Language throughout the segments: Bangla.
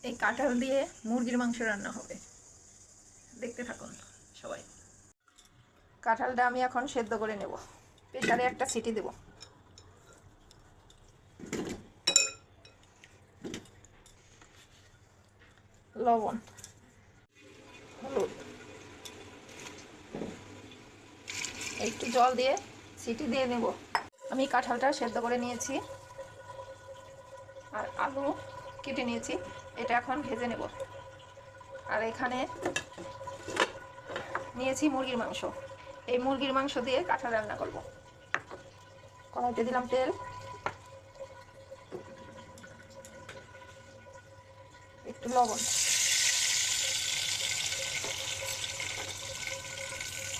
এই কাঁঠাল দিয়ে মুরগির মাংস রান্না হবে, দেখতে থাকুন সবাই। কাঁঠালটা আমি এখন সেদ্ধ করে নেব, প্রেসারে একটা সিটি দেব। লবণ, হলুদ, একটু জল দিয়ে সিটি দিয়ে নেব। আমি কাঁঠালটা সেদ্ধ করে নিয়েছি আর আলু কেটে নিয়েছি, এটা এখন ভেজে নেব। আর এখানে নিয়েছি মুরগির মাংস, এই মুরগির মাংস দিয়ে কাঁঠাল রান্না করব। কড়াইতে দিলাম তেল, একটু লবণ,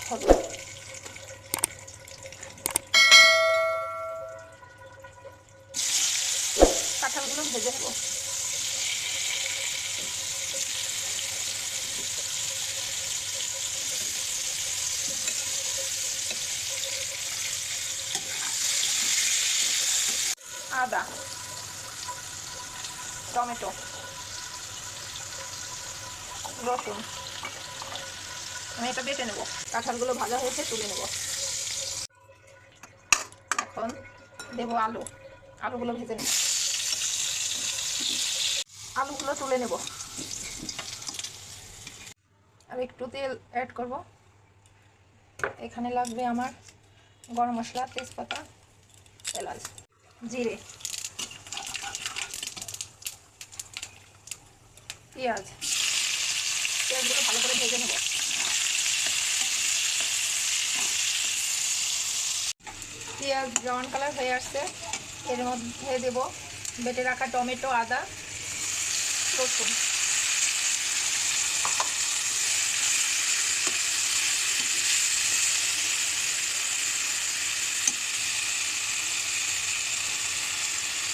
হলুদ, কাঁঠালগুলো ভেজে নেব। আদা, টমেটো, রসুন, আমি এটা বেটে নেব। কাঁঠালগুলো ভাজা হয়েছে, তুলে নেব। এখন দেবো আলু, আলুগুলো ভেজে নেব। আলুগুলো তুলে নেব আর একটু তেল অ্যাড করব। এখানে লাগবে আমার গরম মশলা, তেজপাতা, এলাচ, জিরে, পেঁয়াজ। পেঁয়াজগুলো ভালো করে ভেজে নেব। পেঁয়াজ ব্রাউন কালার হয়ে আসছে, এর মধ্যে দেব বেটে রাখা টমেটো, আদা, রসুন।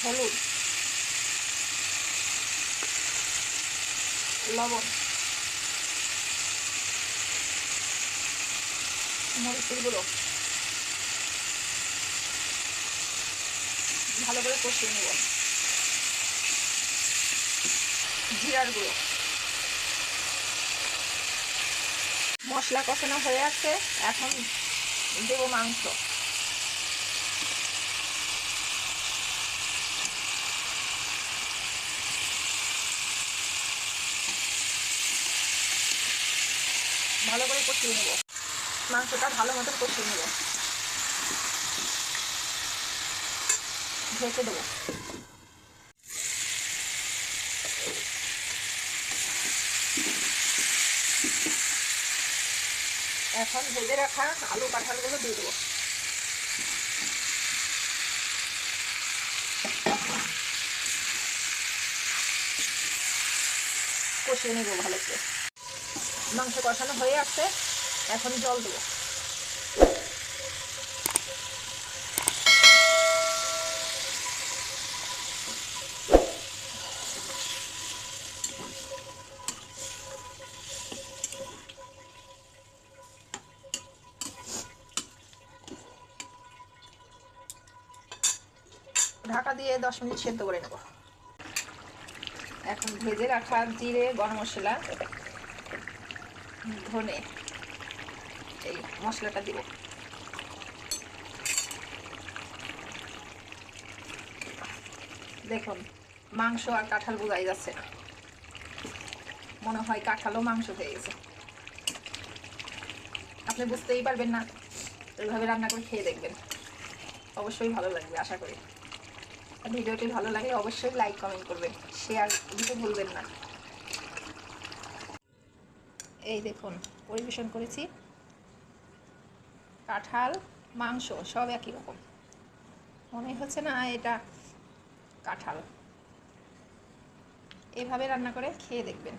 হলুদ, লবণ, মরিচের গুঁড়ো, ভালো করে কষিয়ে নেব। জিরার গুঁড়ো। মশলা কষানো হয়ে আসছে, এখন দেব মাংস। ভালো করে কষিয়ে নেব, মাংসটা ভালো মতন কষিয়ে নেব। ঢেকে দেবো। এখন ভেজে রাখা আলু কাঁঠালগুলো দিয়ে দেবো। কষিয়ে নেব ভালো করে। মাংস কষানো হয়ে আসছে, এখন জল দেবো। ঢাকা দিয়ে 10 মিনিট সেদ্ধ করে নেব। এখন ভেজে রাখা জিরে, গরম মশলা, ধনে, এই মশলাটা দিব। দেখুন মাংস আর কাঁঠাল বোঝাই যাচ্ছে না, মনে হয় কাঁঠালও মাংস হয়ে গেছে। আপনি বুঝতেই পারবেন না, এইভাবে রান্না করে খেয়ে দেখবেন, অবশ্যই ভালো লাগবে আশা করি। ভিডিওটি ভালো লাগলে অবশ্যই লাইক, কমেন্ট করবেন, শেয়ার দিতে ভুলবেন না। এই দেখুন পরিবেশন করেছি, কাঁঠাল মাংস সব একই রকম, মনে হচ্ছে না এটা কাঁঠাল। এভাবে রান্না করে খেয়ে দেখবেন।